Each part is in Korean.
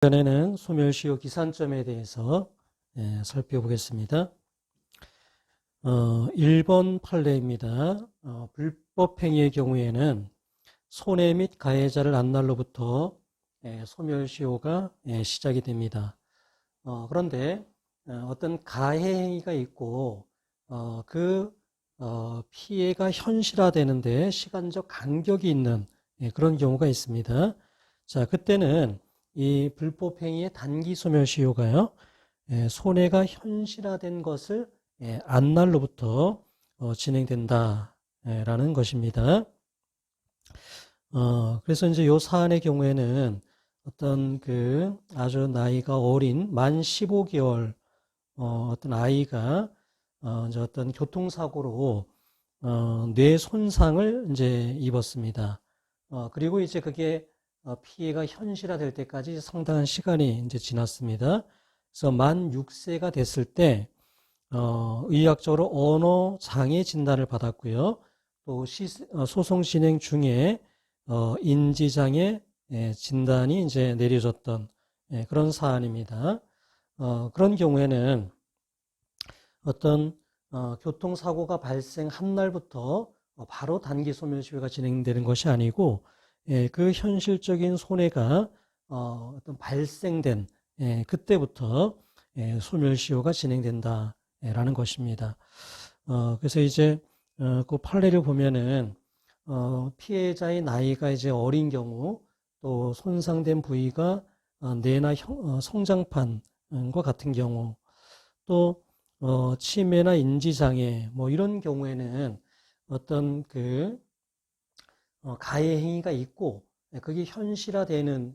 이번에는 소멸시효 기산점에 대해서 살펴보겠습니다. 1번 판례입니다. 불법행위의 경우에는 손해 및 가해자를 안 날로부터 소멸시효가 시작이 됩니다. 그런데 어떤 가해 행위가 있고 그 피해가 현실화되는데 시간적 간격이 있는 그런 경우가 있습니다. 자, 그때는 이 불법행위의 단기 소멸시효가요, 손해가 현실화된 것을 안 날로부터 진행된다라는 것입니다. 그래서 이제 요 사안의 경우에는 어떤 아주 나이가 어린 만 15개월 어떤 아이가 이제 어떤 교통사고로 뇌 손상을 이제 입었습니다. 그리고 이제 그게 피해가 현실화될 때까지 상당한 시간이 이제 지났습니다. 그래서 만 6세가 됐을 때 의학적으로 언어 장애 진단을 받았고요. 또 소송 진행 중에 인지 장애 진단이 이제 내려졌던 그런 사안입니다. 그런 경우에는 어떤 교통사고가 발생한 날부터 바로 단기 소멸시효가 진행되는 것이 아니고 그 현실적인 손해가 어떤 발생된 그때부터 소멸시효가 진행된다라는 것입니다. 그래서 이제 그 판례를 보면은 피해자의 나이가 이제 어린 경우, 또 손상된 부위가 뇌나 성장판과 같은 경우, 또 치매나 인지장애 뭐 이런 경우에는 어떤 가해 행위가 있고 그게 현실화되는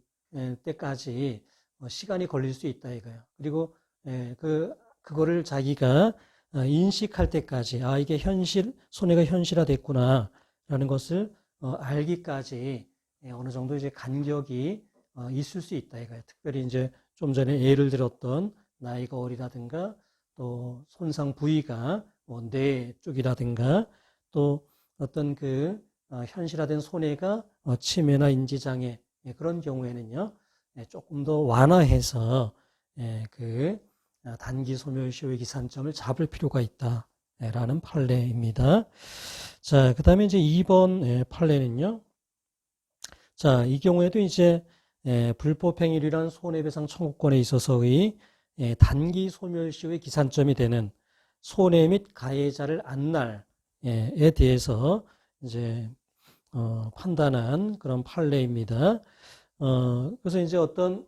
때까지 시간이 걸릴 수 있다 이거예요. 그리고 그거를 자기가 인식할 때까지 이게 손해가 현실화됐구나 라는 것을 알기까지 어느 정도 이제 간격이 있을 수 있다 이거예요. 특별히 이제 좀 전에 예를 들었던 나이가 어리다든가 또 손상 부위가 뇌 쪽이라든가 또 어떤 현실화된 손해가 치매나 인지장애 그런 경우에는요, 조금 더 완화해서 단기 소멸시효의 기산점을 잡을 필요가 있다라는 판례입니다. 자, 그 다음에 이제 2번 판례는요. 자, 이 경우에도 이제 불법행위란 손해배상 청구권에 있어서의 단기 소멸시효의 기산점이 되는 손해 및 가해자를 안 날에 대해서 이제 판단한 그런 판례입니다. 그래서 이제 어떤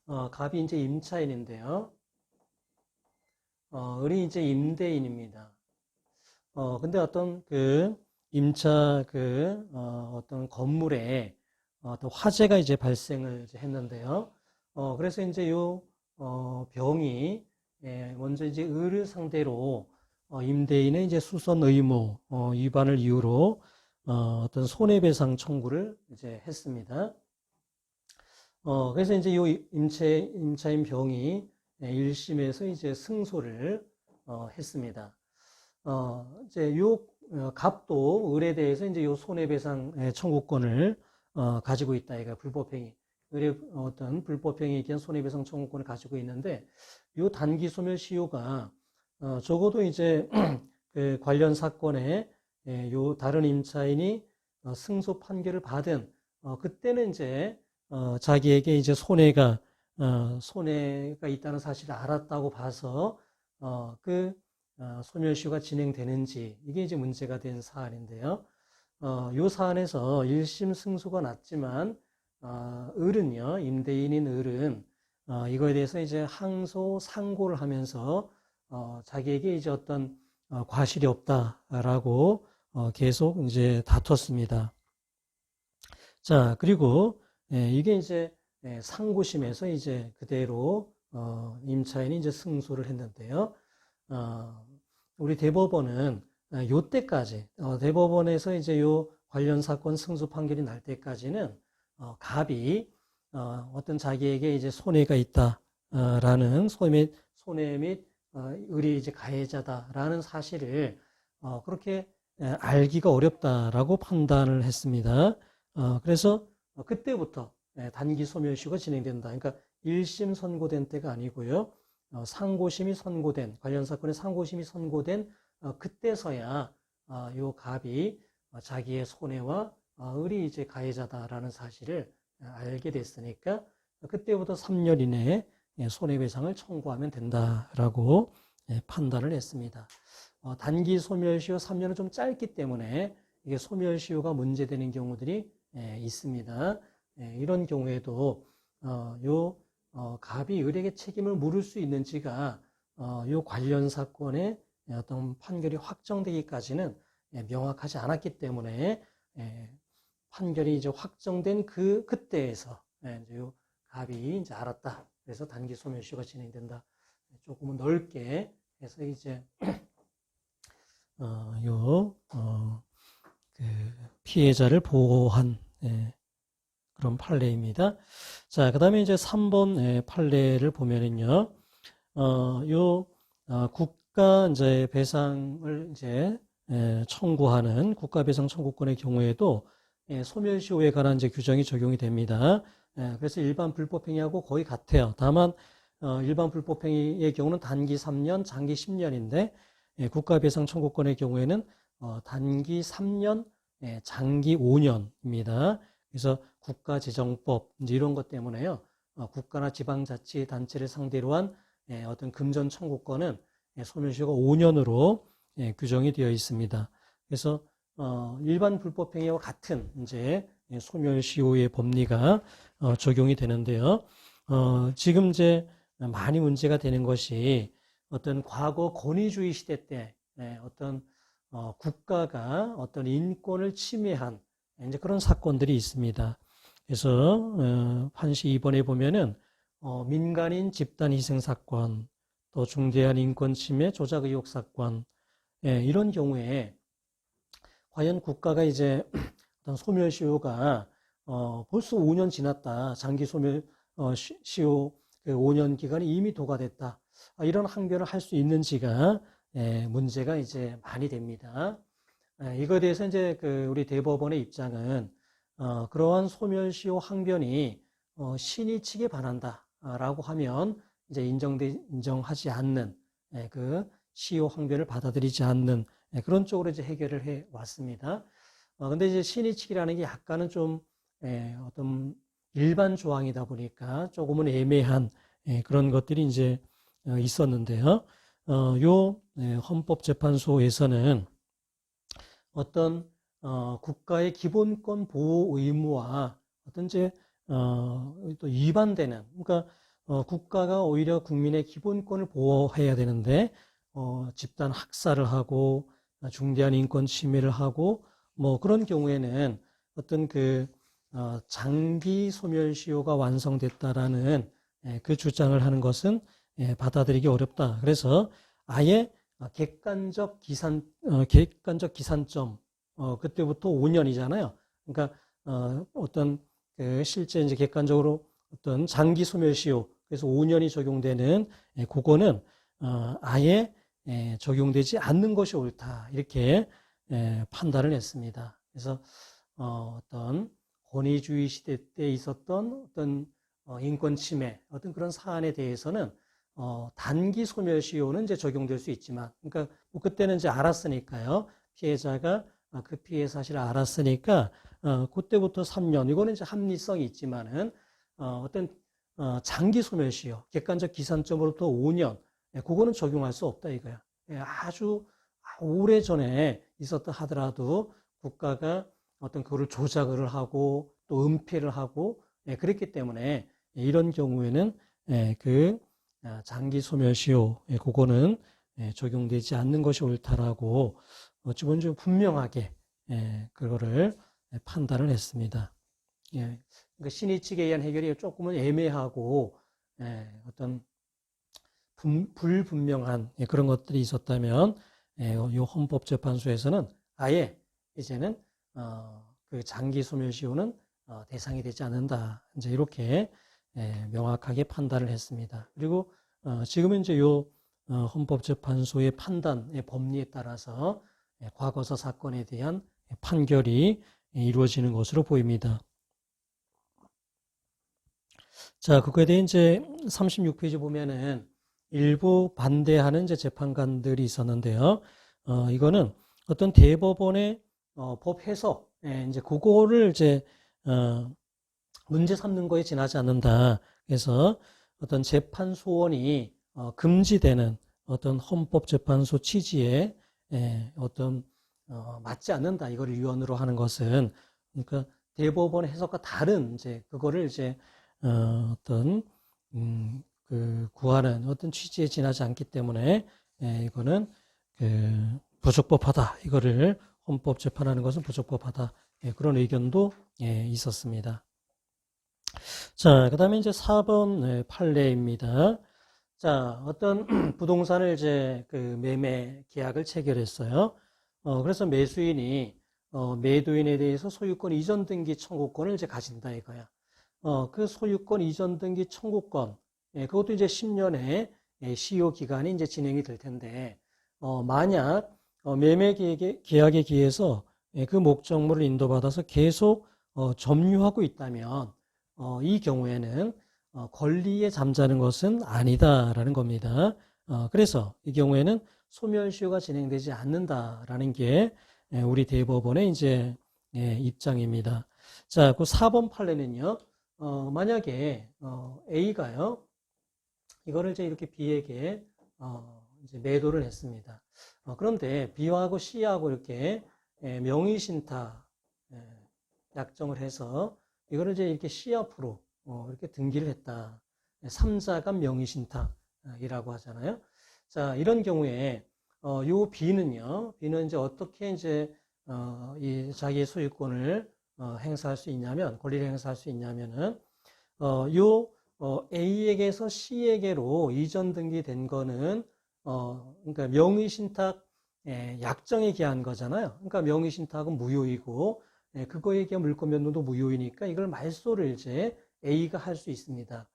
갑이 이제 임차인인데요. 을이 이제 임대인입니다. 근데 어떤 어떤 건물에 어떤 화재가 이제 발생을 했는데요. 그래서 이제 요 병이 먼저 이제 을을 상대로 임대인의 이제 수선 의무 위반을 이유로 어떤 손해배상 청구를 이제 했습니다. 그래서 이제 요 임차인 병이 1심에서 이제 승소를 했습니다. 이제 요 갑도 을에 대해서 이제 요 손해배상 청구권을 가지고 있다. 이가 불법행위. 을의 어떤 불법행위에 대한 손해배상 청구권을 가지고 있는데 요 단기 소멸시효가 적어도 이제 관련 사건에 요 다른 임차인이 승소 판결을 받은 그때는 이제 자기에게 이제 손해가 있다는 사실을 알았다고 봐서 소멸시효가 진행되는지 이게 이제 문제가 된 사안인데요. 요 사안에서 1심 승소가 났지만 을은요, 임대인인 을은 이거에 대해서 이제 항소 상고를 하면서 자기에게 이제 어떤 과실이 없다라고 계속 이제 다퉜습니다. 자, 그리고 이게 이제 상고심에서 이제 그대로 임차인이 이제 승소를 했는데요. 우리 대법원은 요때까지 대법원에서 이제 요 관련 사건 승소 판결이 날 때까지는 갑이 어떤 자기에게 이제 손해가 있다라는 손해 및 을이 이제 가해자다라는 사실을 그렇게 알기가 어렵다라고 판단을 했습니다. 그래서 그때부터 단기 소멸시효가 진행된다. 그러니까 1심 선고된 때가 아니고요. 상고심이 선고된, 관련 사건의 상고심이 선고된 그때서야 요 갑이 자기의 손해와 을이 이제 가해자다라는 사실을 알게 됐으니까 그때부터 3년 이내에 손해배상을 청구하면 된다라고 판단을 했습니다. 단기 소멸시효 3년은 좀 짧기 때문에 이게 소멸시효가 문제되는 경우들이 있습니다. 이런 경우에도 갑이 을에게 책임을 물을 수 있는지가 요 관련 사건의 어떤 판결이 확정되기까지는 명확하지 않았기 때문에 판결이 이제 확정된 그때에서 이제 요 갑이 이제 알았다. 그래서 단기 소멸시효가 진행된다. 조금은 넓게 해서 이제 그 피해자를 보호한 그런 판례입니다. 자, 그 다음에 이제 3번 판례를 보면은요, 국가 이제 배상을 이제 청구하는 국가배상 청구권의 경우에도 소멸시효에 관한 이제 규정이 적용이 됩니다. 그래서 일반 불법행위하고 거의 같아요. 다만 일반 불법행위의 경우는 단기 3년, 장기 10년인데 국가배상 청구권의 경우에는 단기 3년, 장기 5년입니다. 그래서 국가재정법 이제 이런 것 때문에요. 국가나 지방자치단체를 상대로 한 어떤 금전 청구권은 소멸시효가 5년으로 규정이 되어 있습니다. 그래서 일반 불법행위와 같은 이제 소멸시효의 법리가 적용이 되는데요. 지금 이제 많이 문제가 되는 것이 어떤 과거 권위주의 시대 때 어떤 국가가 어떤 인권을 침해한 이제 그런 사건들이 있습니다. 그래서 판시 2번에 보면은 민간인 집단 희생 사건, 또 중대한 인권 침해 조작 의혹 사건, 이런 경우에 과연 국가가 이제 어떤 소멸시효가 벌써 5년 지났다. 장기 소멸시효 그 5년 기간이 이미 도과됐다. 이런 항변을 할 수 있는지가 문제가 이제 많이 됩니다. 이거에 대해서 이제 우리 대법원의 입장은 그러한 소멸시효 항변이 신의 측에 반한다라고 하면 이제 인정하지 않는 그 시효 항변을 받아들이지 않는 그런 쪽으로 이제 해결을 해 왔습니다. 근데 이제 신의 측이라는 게 약간은 좀 어떤 일반 조항이다 보니까 조금은 애매한 그런 것들이 이제 있었는데요. 요 헌법재판소에서는 어떤 국가의 기본권 보호 의무와 어떤 이제 또 위반되는, 그러니까 국가가 오히려 국민의 기본권을 보호해야 되는데 집단 학살을 하고 중대한 인권 침해를 하고 뭐 그런 경우에는 어떤 장기 소멸시효가 완성됐다라는 그 주장을 하는 것은 받아들이기 어렵다. 그래서 아예 객관적 기산점, 그때부터 5년이잖아요. 그러니까 어떤 실제 이제 객관적으로 어떤 장기 소멸시효, 그래서 5년이 적용되는 그거는 아예 적용되지 않는 것이 옳다. 이렇게 판단을 했습니다. 그래서 어떤 권위주의 시대 때 있었던 어떤 인권 침해, 어떤 그런 사안에 대해서는 단기 소멸시효는 이제 적용될 수 있지만, 그러니까 뭐 그때는 이제 알았으니까요. 피해자가 그 피해 사실을 알았으니까 그때부터 3년, 이거는 이제 합리성이 있지만은 어떤 장기 소멸시효, 객관적 기산점으로부터 5년, 그거는 적용할 수 없다 이거야. 아주 오래전에 있었다 하더라도 국가가 어떤 그거를 조작을 하고 또 은폐를 하고 그랬기 때문에 이런 경우에는 장기 소멸시효, 그거는 적용되지 않는 것이 옳다라고 어찌 좀 분명하게 그거를 판단을 했습니다. 그러니까 신의 측에 의한 해결이 조금은 애매하고 어떤 불분명한 그런 것들이 있었다면 이 헌법재판소에서는 아예 이제는 그 장기 소멸시효는 대상이 되지 않는다. 이제 이렇게 명확하게 판단을 했습니다. 그리고 지금은 이제 요 헌법재판소의 판단의 법리에 따라서 과거사 사건에 대한 판결이 이루어지는 것으로 보입니다. 자, 그거에 대해 이제 36페이지 보면은 일부 반대하는 이제 재판관들이 있었는데요. 이거는 어떤 대법원의 법 해석, 이제 그거를 이제 문제 삼는 거에 지나지 않는다. 그래서 어떤 재판 소원이 금지되는 어떤 헌법재판소 취지에 어떤 맞지 않는다. 이걸 위헌으로 하는 것은 그러니까 대법원의 해석과 다른 이제 그거를 이제 어떤 그 구하는 어떤 취지에 지나지 않기 때문에 이거는 그 부적법하다. 이거를 헌법 재판하는 것은 부적법하다. 그런 의견도 있었습니다. 자, 그 다음에 이제 4번 판례입니다. 자, 어떤 부동산을 이제 그 매매 계약을 체결했어요. 그래서 매수인이 매도인에 대해서 소유권 이전 등기 청구권을 이제 가진다 이거야. 그 소유권 이전 등기 청구권, 그것도 이제 10년의 시효 기간이 이제 진행이 될 텐데, 만약 매매 계약에 기해서 그 목적물을 인도받아서 계속 점유하고 있다면, 이 경우에는 권리에 잠자는 것은 아니다라는 겁니다. 그래서 이 경우에는 소멸시효가 진행되지 않는다라는 게 우리 대법원의 이제 입장입니다. 자, 그 4번 판례는요. 만약에 A가요, 이거를 이제 이렇게 B에게 이제 매도를 했습니다. 그런데 B하고 C하고 이렇게 명의신탁 약정을 해서 이거를 이제 이렇게 C 앞으로 이렇게 등기를 했다. 3자간 명의신탁이라고 하잖아요. 자, 이런 경우에 요 B는 이제 어떻게 이제 이 자기의 소유권을 행사할 수 있냐면, 권리를 행사할 수 있냐면은 A에게서 C에게로 이전 등기된 거는 그러니까 명의신탁 약정에 기한 거잖아요. 그러니까 명의신탁은 무효이고 그거에 기한 물권변동도 무효이니까 이걸 말소를 이제 A가 할 수 있습니다.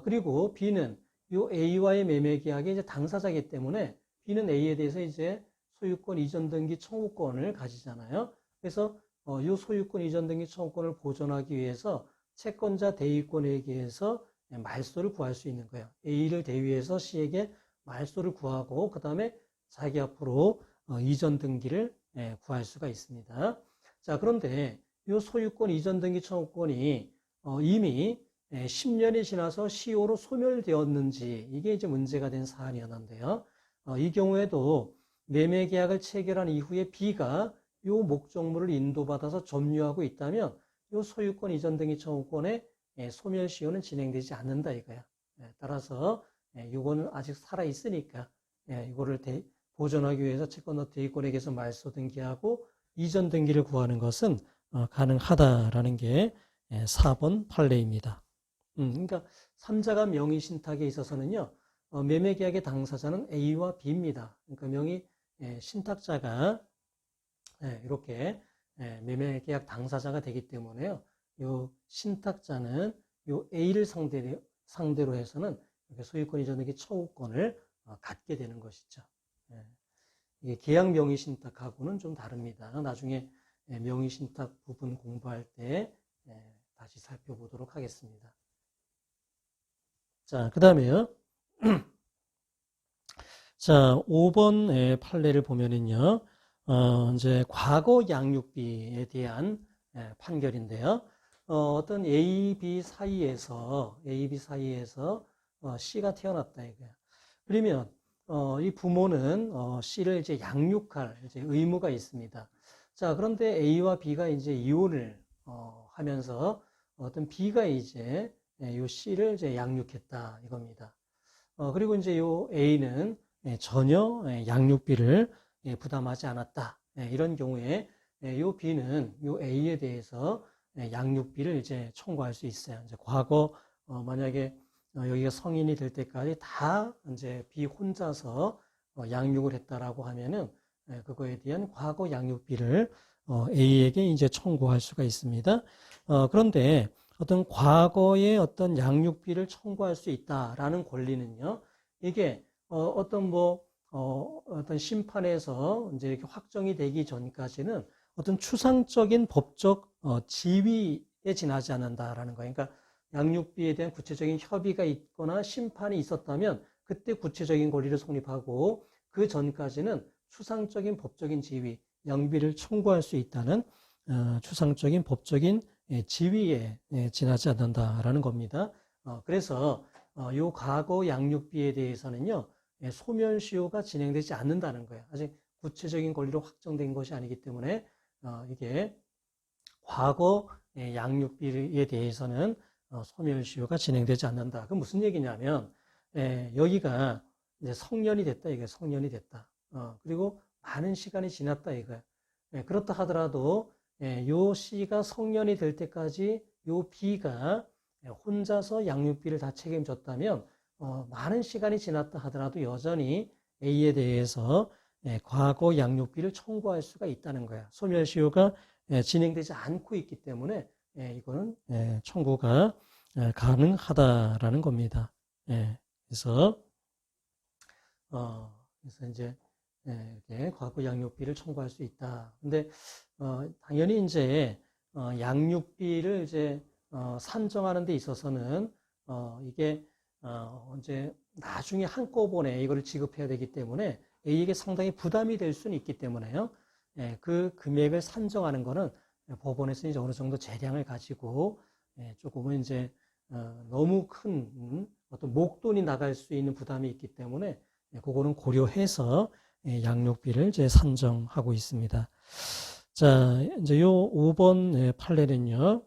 그리고 B는 요 A와의 매매 계약의 이제 당사자이기 때문에 B는 A에 대해서 이제 소유권 이전 등기 청구권을 가지잖아요. 그래서 요 소유권 이전 등기 청구권을 보존하기 위해서 채권자 대위권에 의해서 말소를 구할 수 있는 거예요. A를 대위해서 C에게 말소를 구하고 그 다음에 자기 앞으로 이전 등기를 구할 수가 있습니다. 자, 그런데 이 소유권 이전 등기 청구권이 이미 10년이 지나서 시효로 소멸되었는지 이게 이제 문제가 된 사안이었는데요. 이 경우에도 매매 계약을 체결한 이후에 B가 이 목적물을 인도받아서 점유하고 있다면 이 소유권 이전 등기 청구권의 소멸시효는 진행되지 않는다 이거야. 따라서 이거는 아직 살아 있으니까 이거를 보존하기 위해서 채권자 대위권에게서 말소 등기하고 이전 등기를 구하는 것은 가능하다라는 게 4번 판례입니다. 그러니까 3자간 명의신탁에 있어서는요, 매매 계약의 당사자는 A와 B입니다. 그러니까 신탁자가 이렇게 매매 계약 당사자가 되기 때문에요, 요 신탁자는 요 A를 상대로 해서는 소유권 이전 등기 청구권을 갖게 되는 것이죠. 이게 계약 명의신탁하고는 좀 다릅니다. 나중에 명의신탁 부분 공부할 때 다시 살펴보도록 하겠습니다. 자, 그 다음에요. 자, 5번 판례를 보면은요, 이제 과거 양육비에 대한 판결인데요. 어떤 A, B 사이에서 C가 태어났다 이거야. 그러면 이 부모는 C를 이제 양육할 이제 의무가 있습니다. 자, 그런데 A와 B가 이제 이혼을 하면서 어떤 B가 이제 요 C를 이제 양육했다 이겁니다. 그리고 이제 요 A는 전혀 양육비를 부담하지 않았다. 이런 경우에 요 B는 요 A에 대해서 양육비를 이제 청구할 수 있어요. 이제 과거 만약에 여기가 성인이 될 때까지 다 이제 B 혼자서 양육을 했다라고 하면은 그거에 대한 과거 양육비를 A에게 이제 청구할 수가 있습니다. 그런데 어떤 과거의 어떤 양육비를 청구할 수 있다라는 권리는요, 이게 어떤 심판에서 이제 이렇게 확정이 되기 전까지는 어떤 추상적인 법적 지위에 지나지 않는다라는 거예요. 그러니까 양육비에 대한 구체적인 협의가 있거나 심판이 있었다면 그때 구체적인 권리를 성립하고 그 전까지는 추상적인 법적인 지위, 양육비를 청구할 수 있다는 추상적인 법적인 지위에 지나지 않는다라는 겁니다. 그래서 요 과거 양육비에 대해서는요, 소멸시효가 진행되지 않는다는 거예요. 아직 구체적인 권리로 확정된 것이 아니기 때문에 이게 과거 양육비에 대해서는 소멸시효가 진행되지 않는다. 그 무슨 얘기냐면 여기가 이제 성년이 됐다 이거예요. 성년이 됐다. 그리고 많은 시간이 지났다 이거예요. 그렇다 하더라도 요 C가 성년이 될 때까지 요 B가 혼자서 양육비를 다 책임졌다면 많은 시간이 지났다 하더라도 여전히 A에 대해서 과거 양육비를 청구할 수가 있다는 거야. 소멸시효가 진행되지 않고 있기 때문에 이거는 청구가 가능하다라는 겁니다. 그래서 이제 이렇게 과거 양육비를 청구할 수 있다. 근데 당연히 이제 양육비를 이제 산정하는 데 있어서는 이게 이제 나중에 한꺼번에 이거를 지급해야 되기 때문에 A에게 상당히 부담이 될 수는 있기 때문에요. 그 금액을 산정하는 거는 법원에서 이제 어느 정도 재량을 가지고 조금은 이제 너무 큰 어떤 목돈이 나갈 수 있는 부담이 있기 때문에 그거는 고려해서 양육비를 이제 산정하고 있습니다. 자, 이제 요 5번 판례는요,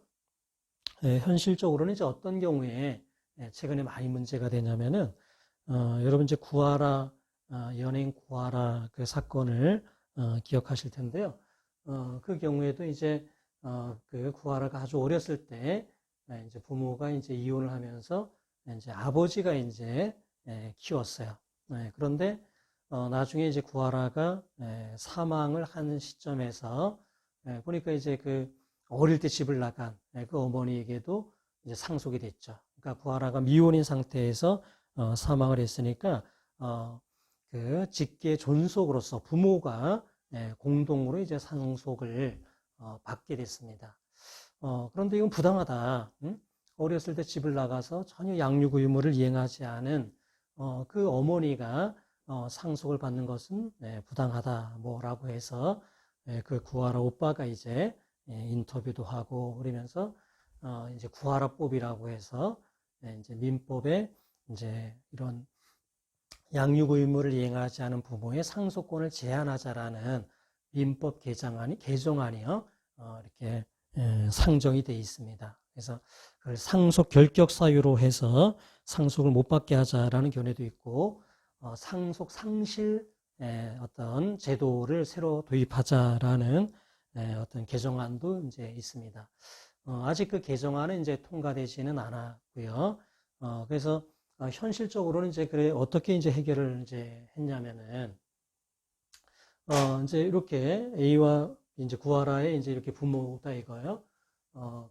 현실적으로는 이제 어떤 경우에 최근에 많이 문제가 되냐면은, 여러분 이제 구하라, 연행 구하라 그 사건을 기억하실 텐데요. 그 경우에도 이제 그 구하라가 아주 어렸을 때 이제 부모가 이제 이혼을 하면서 이제 아버지가 이제 키웠어요. 그런데 나중에 이제 구하라가 사망을 하는 시점에서 보니까 이제 그 어릴 때 집을 나간 그 어머니에게도 이제 상속이 됐죠. 그러니까 구하라가 미혼인 상태에서 사망을 했으니까 그 직계 존속으로서 부모가 공동으로 이제 상속을 받게 됐습니다. 그런데 이건 부당하다. 응? 어렸을 때 집을 나가서 전혀 양육 의무를 이행하지 않은 그 어머니가 상속을 받는 것은 부당하다 뭐라고 해서 그 구하라 오빠가 이제 인터뷰도 하고 그러면서 이제 구하라법이라고 해서 이제 민법에 이제 이런 양육 의무를 이행하지 않은 부모의 상속권을 제한하자라는 민법 개정안이요 이렇게 상정이 되어 있습니다. 그래서 그걸 상속 결격 사유로 해서 상속을 못 받게 하자라는 견해도 있고 상속 상실 어떤 제도를 새로 도입하자라는 어떤 개정안도 이제 있습니다. 아직 그 개정안은 이제 통과되지는 않았고요. 그래서 현실적으로는 이제 그래 어떻게 이제 해결을 이제 했냐면은 이제 이렇게 A와 이제 구하라의 이제 이렇게 부모다 이거예요.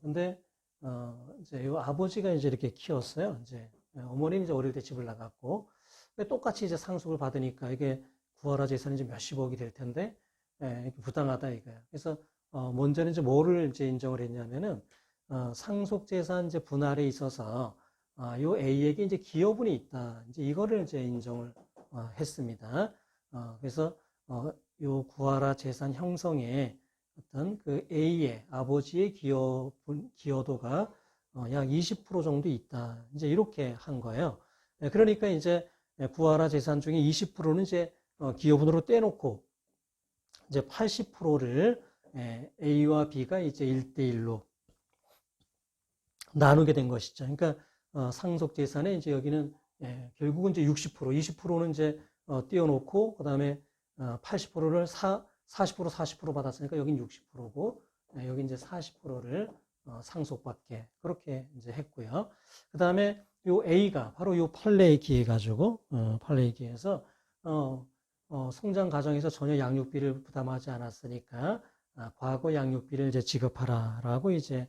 근데 이제 이 아버지가 이제 이렇게 키웠어요. 이제 어머니는 이제 어릴 때 집을 나갔고 똑같이 이제 상속을 받으니까 이게 구하라 재산이 이제 몇십억이 될 텐데 이렇게 부당하다 이거예요. 그래서 먼저는 이제 뭐를 이제 인정을 했냐면은 상속 재산 이제 분할에 있어서 요 A에게 이제 기여분이 있다. 이제 이거를 이제 인정을 했습니다. 그래서 요 구하라 재산 형성에 어떤 그 A의 아버지의 기여도가 약 20% 정도 있다. 이제 이렇게 한 거예요. 그러니까 이제 구하라 재산 중에 20%는 이제 기여분으로 떼놓고 이제 80%를 A와 B가 이제 1대1로 나누게 된 것이죠. 그러니까 상속 재산에 이제 여기는 결국은 이제 60%, 20%는 이제 띄워놓고 그다음에 80%를 40% 받았으니까 여긴 60%고 여기 이제 40%를 상속받게 그렇게 이제 했고요. 그다음에 요 A가 바로 요 판례에 기해 가지고 판례에 기해서 성장 과정에서 전혀 양육비를 부담하지 않았으니까 과거 양육비를 이제 지급하라라고 이제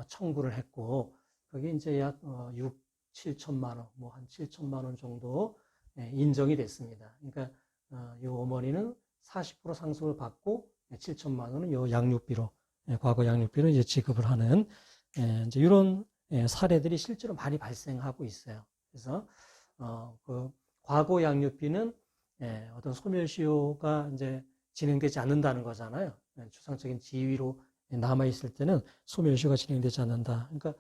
청구를 했고 그게 이제 약 6, 7천만 원, 뭐 한 7천만 원 정도 인정이 됐습니다. 그러니까 요 어머니는 40% 상속을 받고 7천만 원은 요 양육비로 과거 양육비로 이제 지급을 하는 이제 이런 사례들이 실제로 많이 발생하고 있어요. 그래서 그 과거 양육비는 어떤 소멸시효가 이제 진행되지 않는다는 거잖아요. 추상적인 지위로 남아 있을 때는 소멸시효가 진행되지 않는다. 그러니까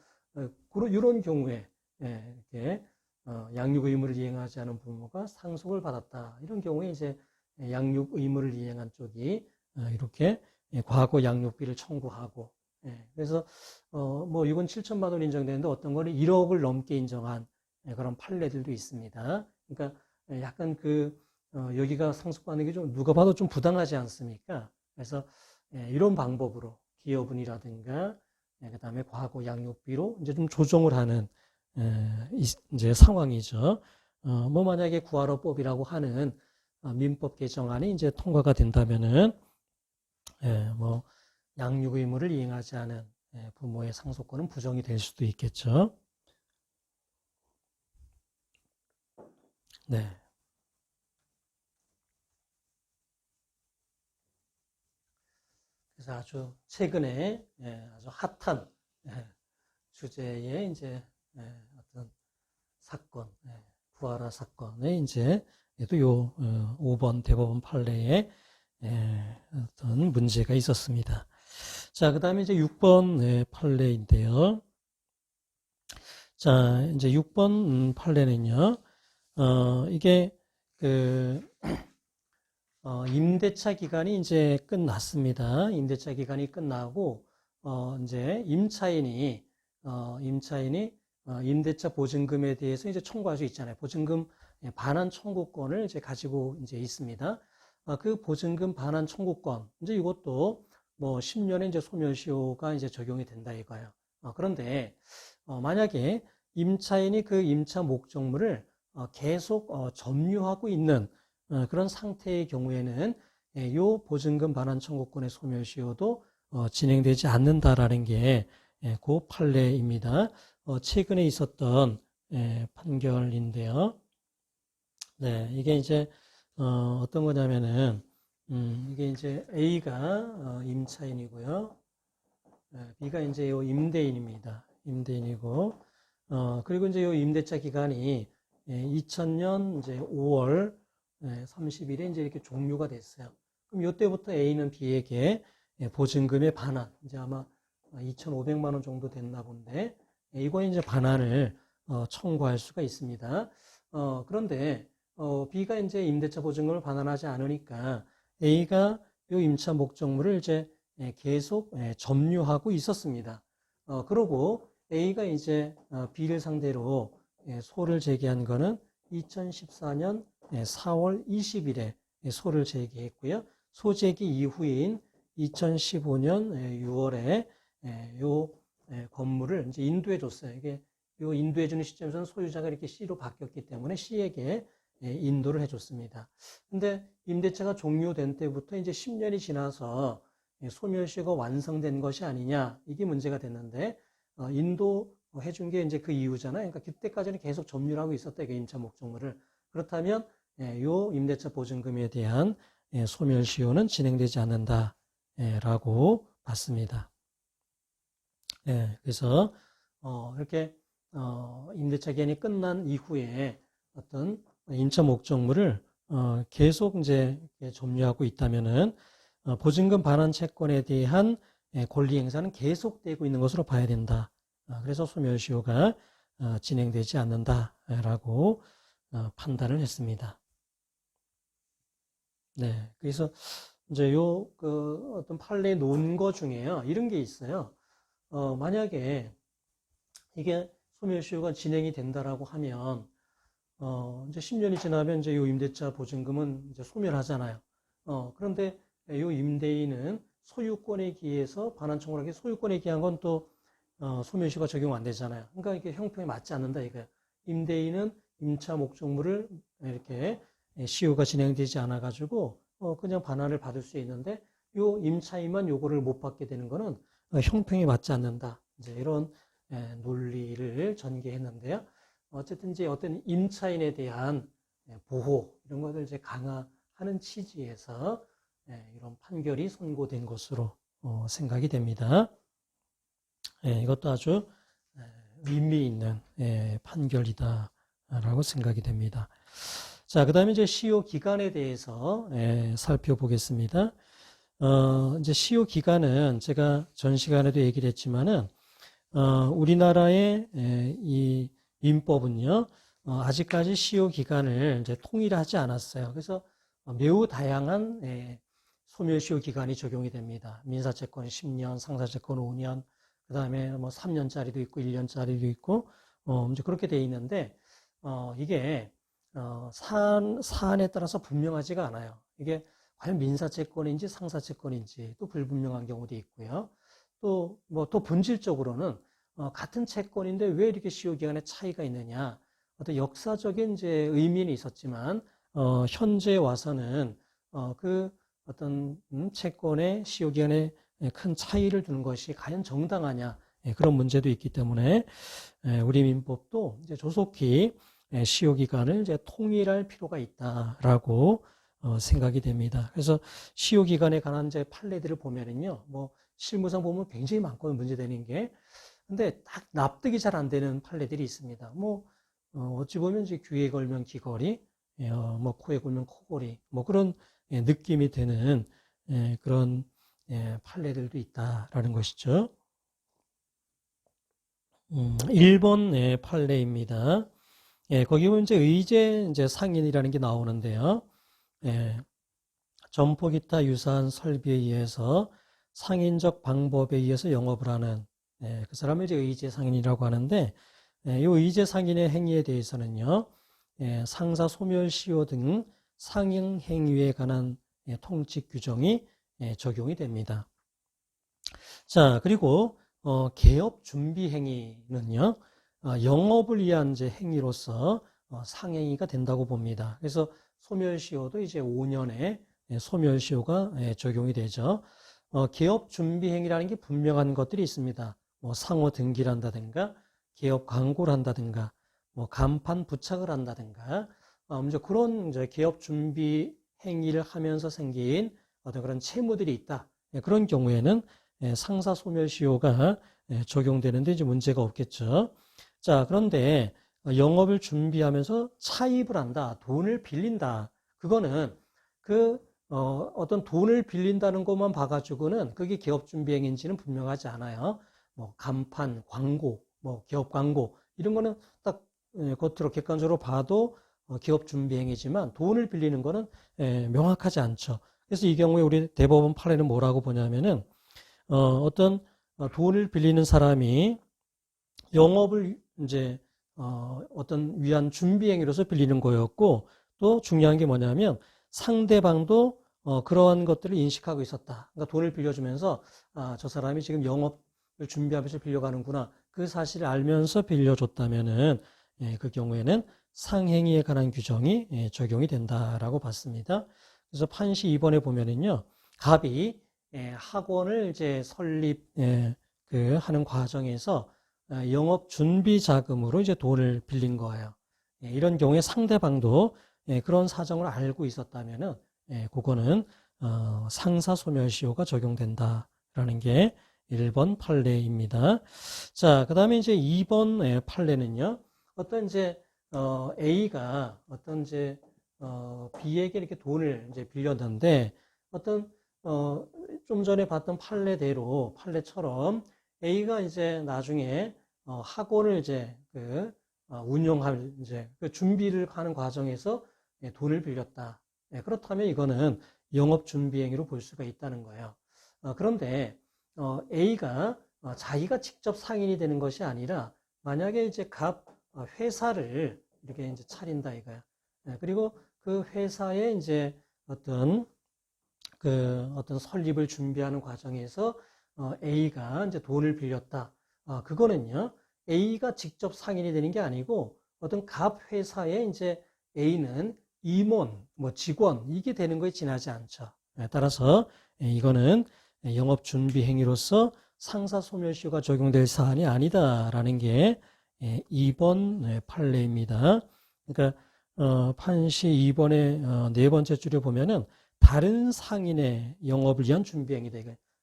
이런 경우에 이렇게 양육 의무를 이행하지 않은 부모가 상속을 받았다. 이런 경우에 이제 양육 의무를 이행한 쪽이 이렇게 과거 양육비를 청구하고, 그래서 뭐 6억 7천만 원 인정되는데 어떤 거는 1억을 넘게 인정한 그런 판례들도 있습니다. 그러니까 약간 여기가 상속받는 게 좀 누가 봐도 좀 부당하지 않습니까? 그래서 이런 방법으로 기여분이라든가 그다음에 과거 양육비로 이제 좀 조정을 하는 이제 상황이죠. 뭐 만약에 구하로법이라고 하는 민법 개정안이 이제 통과가 된다면은 뭐 양육 의무를 이행하지 않은 부모의 상속권은 부정이 될 수도 있겠죠. 네. 그래서 아주 최근에 아주 핫한 주제의 이제 어떤 사건, 부하라 사건에 이제 또 요 5번 대법원 판례에 어떤 문제가 있었습니다. 자, 그 다음에 이제 6번 판례인데요. 자, 이제 6번 판례는요, 이게 임대차 기간이 이제 끝났습니다. 임대차 기간이 끝나고, 이제 임차인이 임대차 보증금에 대해서 이제 청구할 수 있잖아요. 보증금 반환 청구권을 이제 가지고 이제 있습니다. 그 보증금 반환 청구권, 이제 이것도 뭐 10년의 이제 소멸시효가 이제 적용이 된다 이거예요. 그런데 만약에 임차인이 그 임차 목적물을 계속 점유하고 있는 그런 상태의 경우에는 이 보증금 반환 청구권의 소멸시효도 진행되지 않는다라는 게 그 판례입니다. 최근에 있었던 판결인데요. 네, 이게 이제 어떤 거냐면은 이게 이제 A가 임차인이고요. B가 이제 요 임대인입니다. 임대인이고 그리고 이제 요 임대차 기간이 2000년 이제 5월 30일에 이제 이렇게 종료가 됐어요. 그럼 이때부터 A는 B에게 보증금의 반환, 이제 아마 2,500만 원 정도 됐나 본데, 이거 이제 반환을 청구할 수가 있습니다. 그런데 B가 이제 임대차 보증금을 반환하지 않으니까 A가 이 임차 목적물을 이제 계속 점유하고 있었습니다. 그러고 A가 이제 B를 상대로 소를 제기한 거는 2014년 4월 20일에 소를 제기했고요. 소제기 이후인 2015년 6월에 요 건물을 이제 인도해 줬어요. 이게 요 인도해 주는 시점에서는 소유자가 이렇게 C로 바뀌었기 때문에 C에게 인도를 해 줬습니다. 근데 임대차가 종료된 때부터 이제 10년이 지나서 소멸시효가 완성된 것이 아니냐, 이게 문제가 됐는데 인도해 준 게 이제 그 이유잖아요. 그러니까 그때까지는 계속 점유를 하고 있었다, 이게 임차 목적물을. 그렇다면 요 임대차 보증금에 대한 소멸시효는 진행되지 않는다라고 봤습니다. 그래서 이렇게 임대차 기간이 끝난 이후에 어떤 임차 목적물을 계속 이제 점유하고 있다면은 보증금 반환 채권에 대한 권리 행사는 계속되고 있는 것으로 봐야 된다. 그래서 소멸시효가 진행되지 않는다라고 판단을 했습니다. 네, 그래서 이제 어떤 판례 논거 중에요, 이런 게 있어요. 만약에 이게 소멸시효가 진행이 된다라고 하면, 이제 10년이 지나면 이제 요 임대차 보증금은 이제 소멸하잖아요. 그런데 요 임대인은 소유권에 기해서 반환 청구를 하기, 소유권에 기한 건 또 소멸시효가 적용 안 되잖아요. 그러니까 이게 형평에 맞지 않는다 이거예요. 임대인은 임차 목적물을 이렇게 시효가 진행되지 않아 가지고 그냥 반환을 받을 수 있는데, 요 임차인만 요거를 못 받게 되는 거는 형평에 맞지 않는다. 이제 이런 논리를 전개했는데요. 어쨌든 이제 어떤 임차인에 대한 보호, 이런 것을 이제 강화하는 취지에서 이런 판결이 선고된 것으로 생각이 됩니다. 이것도 아주 의미 있는 판결이다라고 생각이 됩니다. 자, 그 다음에 이제 시효 기간에 대해서 살펴보겠습니다. 이제 시효 기간은 제가 전 시간에도 얘기를 했지만은, 우리나라의 이 민법은요, 아직까지 시효 기간을 이제 통일하지 않았어요. 그래서 매우 다양한 소멸시효 기간이 적용이 됩니다. 민사채권 10년, 상사채권 5년, 그 다음에 뭐 3년짜리도 있고 1년짜리도 있고, 이제 그렇게 돼 있는데, 이게 사안에 따라서 분명하지가 않아요. 이게 과연 민사채권인지 상사채권인지 또 불분명한 경우도 있고요. 또 본질적으로는 같은 채권인데 왜 이렇게 시효기간에 차이가 있느냐. 어떤 역사적인 이제 의미는 있었지만 현재 와서는 그 어떤 채권의 시효기간에 큰 차이를 두는 것이 과연 정당하냐, 그런 문제도 있기 때문에 우리 민법도 이제 조속히 시효기간을 이제 통일할 필요가 있다라고 생각이 됩니다. 그래서 시효기간에 관한 이제 판례들을 보면은요, 뭐 실무상 보면 굉장히 많거든요, 문제되는 게. 근데 딱 납득이 잘 안 되는 판례들이 있습니다. 뭐 어찌 보면 이제 귀에 걸면 귀걸이, 뭐 코에 걸면 코걸이, 뭐 그런 느낌이 드는 그런 판례들도 있다라는 것이죠. 1번 판례입니다. 거기 보면 이제 이제 상인이라는 게 나오는데요. 점포 기타 유사한 설비에 의해서 상인적 방법에 의해서 영업을 하는 그 사람을 이제 의제 상인이라고 하는데, 이 의제 상인의 행위에 대해서는요, 상사 소멸시효 등 상행 행위에 관한 통칙 규정이 적용이 됩니다. 자, 그리고 개업 준비 행위는요, 영업을 위한 이제 행위로서 상행위가 된다고 봅니다. 그래서 소멸시효도 이제 5년의 소멸시효가 적용이 되죠. 개업 준비 행위라는 게 분명한 것들이 있습니다. 뭐 상호 등기를 한다든가, 개업 광고를 한다든가, 뭐 간판 부착을 한다든가, 이제 그런 이제 개업 준비 행위를 하면서 생긴 어떤 그런 채무들이 있다. 그런 경우에는 상사 소멸시효가 적용되는데 이제 문제가 없겠죠. 자, 그런데 영업을 준비하면서 차입을 한다, 돈을 빌린다. 그거는 어떤 돈을 빌린다는 것만 봐가지고는 그게 개업 준비 행위인지는 분명하지 않아요. 뭐 간판, 광고, 뭐 개업 광고 이런 거는 딱 겉으로 객관적으로 봐도 개업 준비 행위지만 돈을 빌리는 거는 명확하지 않죠. 그래서 이 경우에 우리 대법원 판례는 뭐라고 보냐면은 어떤 돈을 빌리는 사람이 영업을 이제 어떤 위한 준비 행위로서 빌리는 거였고, 또 중요한 게 뭐냐면 상대방도 그러한 것들을 인식하고 있었다. 그러니까 돈을 빌려주면서 저 사람이 지금 영업을 준비하면서 빌려가는구나. 그 사실을 알면서 빌려줬다면은 그 경우에는 상행위에 관한 규정이 적용이 된다라고 봤습니다. 그래서 판시 2번에 보면은요, 갑이 학원을 이제 하는 과정에서 영업 준비 자금으로 이제 돈을 빌린 거예요. 이런 경우에 상대방도 그런 사정을 알고 있었다면은 그거는 상사 소멸시효가 적용된다라는 게 1번 판례입니다. 자, 그다음에 이제 2번 판례는요. 어떤 이제 A가 어떤 이제 B에게 이렇게 돈을 이제 빌렸는데, 어떤 좀 전에 봤던 판례처럼 A가 이제 나중에 학원을 이제 운영할 이제 그 준비를 하는 과정에서 돈을 빌렸다. 그렇다면 이거는 영업 준비 행위로 볼 수가 있다는 거예요. 그런데 A가 자기가 직접 상인이 되는 것이 아니라, 만약에 이제 회사를 이렇게 이제 차린다 이거야. 그리고 그 회사에 이제 어떤 설립을 준비하는 과정에서 A가 이제 돈을 빌렸다. 그거는요, A가 직접 상인이 되는 게 아니고 어떤 회사에 이제 A는 임원, 뭐 직원, 이게 되는 거에 지나지 않죠. 따라서 이거는 영업 준비 행위로서 상사 소멸시효가 적용될 사안이 아니다라는 게 2번 판례입니다. 그러니까 판시 2번의 네 번째 줄에 보면은 다른 상인의 영업을 위한 준비 행위다.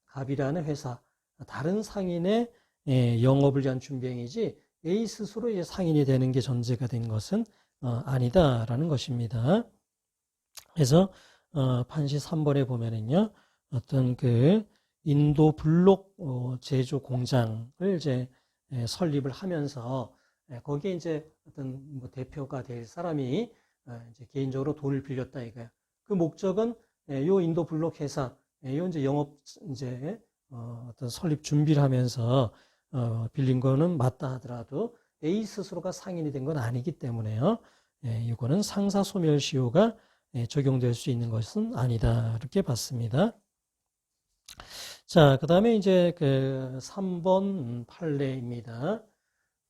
갑이라는 회사, 다른 상인의 영업을 위한 준비 행위지 A 스스로 이제 상인이 되는 게 전제가 된 것은 아니다라는 것입니다. 그래서 판시 3번에 보면은요, 어떤 그 인도 블록 제조 공장을 이제 설립을 하면서 거기에 이제 어떤 뭐 대표가 될 사람이 이제 개인적으로 돈을 빌렸다 이거야. 그 목적은 요 인도 블록 회사, 요 이제 영업 이제 어떤 설립 준비를 하면서 빌린 거는 맞다 하더라도 A 스스로가 상인이 된 건 아니기 때문에요. 이거는 상사 소멸시효가 적용될 수 있는 것은 아니다 이렇게 봤습니다. 자, 그 다음에 이제 그 3번 판례입니다.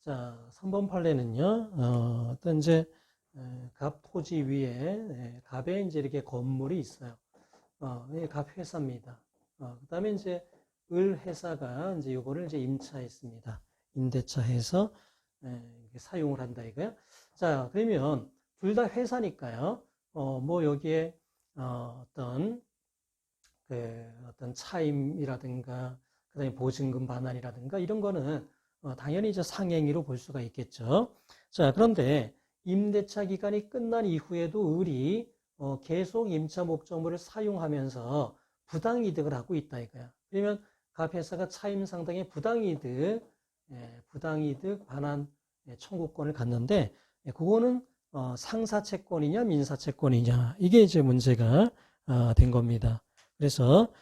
자, 3번 판례는요, 어떤 이제 갑 토지 위에 갑에 이제 이렇게 건물이 있어요. 갑 회사입니다. 그 다음에 이제 을 회사가 이제 요거를 이제 임차했습니다. 임대차해서 사용을 한다 이거야. 자, 그러면 둘 다 회사니까요. 뭐 여기에 어떤 차임이라든가 그다음에 보증금 반환이라든가 이런 거는 당연히 이제 상행위로 볼 수가 있겠죠. 자, 그런데 임대차 기간이 끝난 이후에도 을이 계속 임차 목적물을 사용하면서 부당이득을 하고 있다 이거야. 그러면 갑 회사가 차임 상당의 부당이득 반환 청구권을 갖는데 그거는 상사채권이냐 민사채권이냐 이게 이제 문제가 된 겁니다. 그래서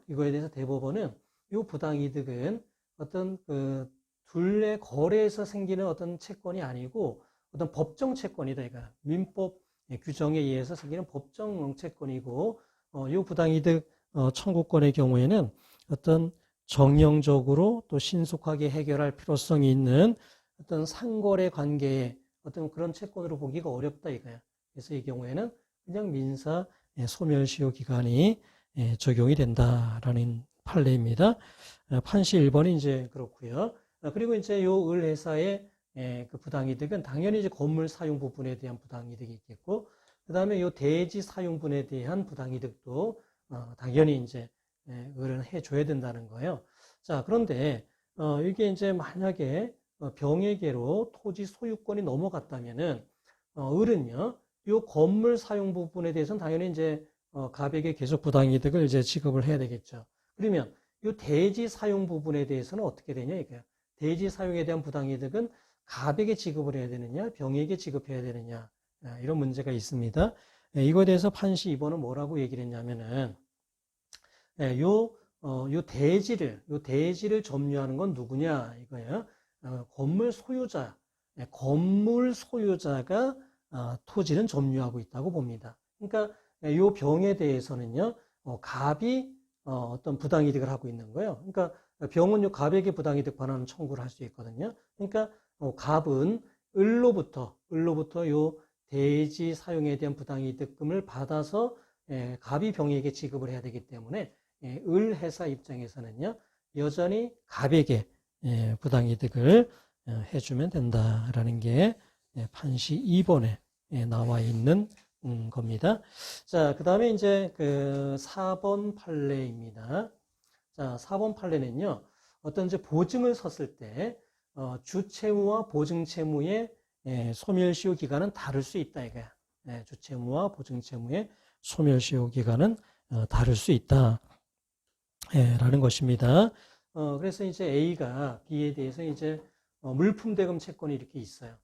이거에 대해서 대법원은 이 부당이득은 어떤 그 둘의 거래에서 생기는 어떤 채권이 아니고 어떤 법정 채권이다 이거 민법 규정에 의해서 생기는 법정 채권이고 이 부당이득 청구권의 경우에는 어떤 정형적으로 또 신속하게 해결할 필요성이 있는 어떤 상거래 관계의 어떤 그런 채권으로 보기가 어렵다 이거야. 그래서 이 경우에는 그냥 민사 소멸시효 기간이 적용이 된다라는 판례입니다. 판시 1번이 이제 그렇고요. 그리고 이제 요 을 회사의 그 부당이득은 당연히 이제 건물 사용 부분에 대한 부당이득이 있겠고, 그 다음에 요 대지 사용분에 대한 부당이득도 당연히 이제 을은 해줘야 된다는 거예요. 자, 그런데 이게 이제 만약에 병해계로 토지 소유권이 넘어갔다면은 을은요, 요 건물 사용 부분에 대해서는 당연히 이제 갑에게 계속 부당이득을 이제 지급을 해야 되겠죠. 그러면 요 대지 사용 부분에 대해서는 어떻게 되냐 이거야. 대지 사용에 대한 부당이득은 갑에게 지급을 해야 되느냐, 병에게 지급해야 되느냐 이런 문제가 있습니다. 이거에 대해서 판시 2번은 뭐라고 얘기를 했냐면은 요 대지를 점유하는 건 누구냐 이거예요. 건물 소유자가 토지는 점유하고 있다고 봅니다. 그러니까 요 병에 대해서는요, 갑이 어떤 부당이득을 하고 있는 거예요. 그러니까 병은 요 갑에게 부당이득 반환 청구를 할 수 있거든요. 그러니까 갑은 을로부터 요 대지 사용에 대한 부당이득금을 받아서 갑이 병에게 지급을 해야 되기 때문에 을 회사 입장에서는요, 여전히 갑에게 부당이득을 해주면 된다라는 게 판시 2번에 나와 있는 겁니다. 자, 그 다음에 이제 그 4번 판례입니다. 자, 4번 판례는요, 어떤 이제 보증을 섰을 때 주채무와 보증채무의 소멸시효 기간은 다를 수 있다 이거야. 주채무와 보증채무의 소멸시효 기간은 다를 수 있다. 라는 것입니다. 그래서 이제 A가 B에 대해서 이제 물품대금 채권이 이렇게 있어요.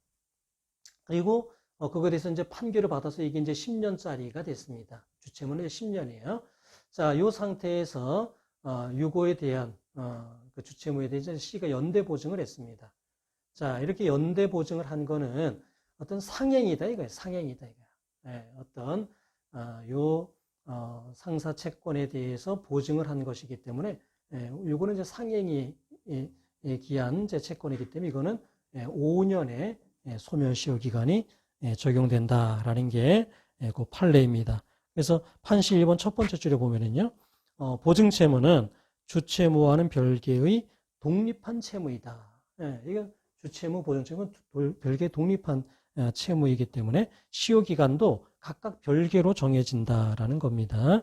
그리고 그거에 대해서 이제 판결을 받아서 이게 이제 10년짜리가 됐습니다. 주채무는 10년이에요. 자, 요 상태에서 유고에 대한 그 주채무에 대해서 C가 연대 보증을 했습니다. 자, 이렇게 연대 보증을 한 거는 어떤 상행이다 이거예요. 상행이다 이거예요. 어떤 요 상사 채권에 대해서 보증을 한 것이기 때문에 이거는 이제 상행이 기한 이제 채권이기 때문에 이거는 5년의 소멸시효 기간이 적용된다라는 게 그 판례입니다. 그래서 판시 1번 첫 번째 줄에 보면은요, 보증채무는 주채무와는 별개의 독립한 채무이다. 이건 주채무, 보증채무는 별개의 독립한 채무이기 때문에 시효 기간도 각각 별개로 정해진다라는 겁니다.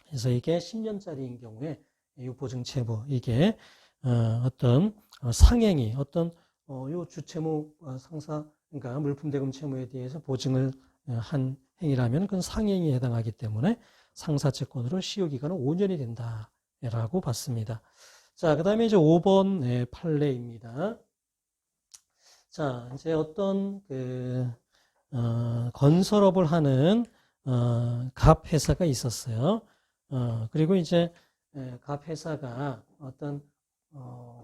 그래서 이게 10년짜리인 경우에 이 보증채무 이게 어떤 상행이 어떤 요 주채무 상사 그러니까 물품대금 채무에 대해서 보증을 한 행위라면 그건 상행에 해당하기 때문에 상사채권으로 시효기간은 5년이 된다라고 봤습니다. 자, 그 다음에 이제 5번 판례입니다. 자, 이제 어떤 건설업을 하는 갑 회사가 있었어요. 그리고 이제 갑 회사가 어떤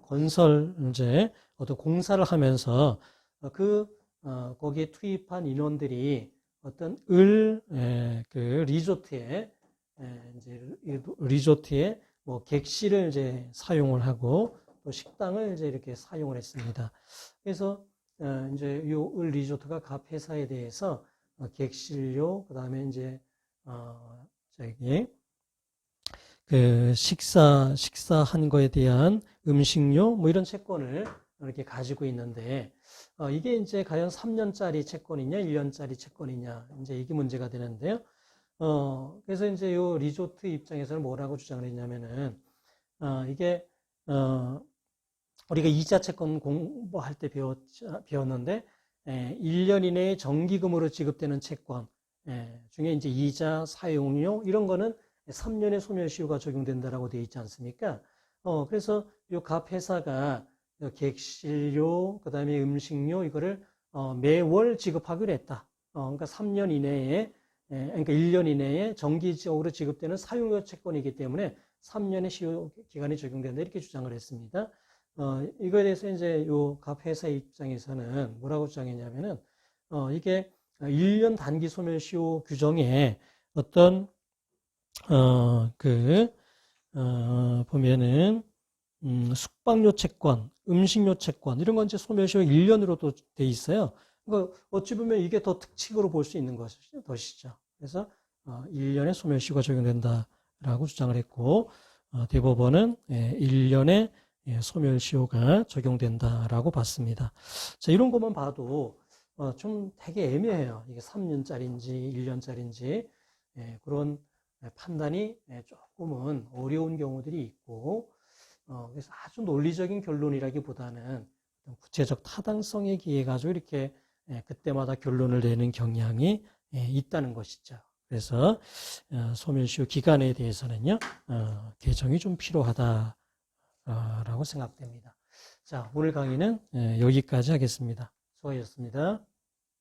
건설 이제 어떤 공사를 하면서 거기에 투입한 인원들이 어떤 리조트에 이제 리조트에 뭐 객실을 이제 사용을 하고 또 식당을 이제 이렇게 사용을 했습니다. 그래서 이제 요 리조트가 갑 회사에 대해서 객실료 그다음에 이제 저기 식사한 거에 대한 음식료 뭐 이런 채권을 이렇게 가지고 있는데 이게 이제 과연 3년짜리 채권이냐 1년짜리 채권이냐 이제 이게 문제가 되는데요. 그래서 이제 요 리조트 입장에서는 뭐라고 주장을 했냐면은 이게 우리가 이자 채권 공부할 때 배웠는데 1년 이내에 정기금으로 지급되는 채권 중에 이제 이자, 사용료 이런 거는 3년의 소멸시효가 적용된다라고 되어 있지 않습니까? 그래서 요 갑 회사가 객실료, 그 다음에 음식료 이거를 매월 지급하기로 했다. 그러니까 3년 이내에 그러니까 1년 이내에 정기적으로 지급되는 사용료 채권이기 때문에 3년의 시효 기간이 적용된다 이렇게 주장을 했습니다. 이거에 대해서 이제 요 갑 회사 입장에서는 뭐라고 주장했냐면은 이게 1년 단기 소멸시효 규정에 어떤 보면은 숙박료 채권, 음식료 채권 이런 건 이제 소멸시효 1년으로 또 돼 있어요. 그러니까 어찌 보면 이게 더 특칙으로 볼 수 있는 것이죠. 그래서 1년의 소멸시효가 적용된다라고 주장을 했고 대법원은 1년의 소멸시효가 적용된다라고 봤습니다. 자, 이런 것만 봐도 좀 되게 애매해요. 이게 3년짜리인지 1년짜리인지 그런 판단이 조금은 어려운 경우들이 있고 그래서 아주 논리적인 결론이라기보다는 구체적 타당성에 기해 가지고 이렇게 그때마다 결론을 내는 경향이 있다는 것이죠. 그래서 소멸시효 기간에 대해서는요 개정이 좀 필요하다라고 생각됩니다. 자, 오늘 강의는 여기까지 하겠습니다. 수고하셨습니다.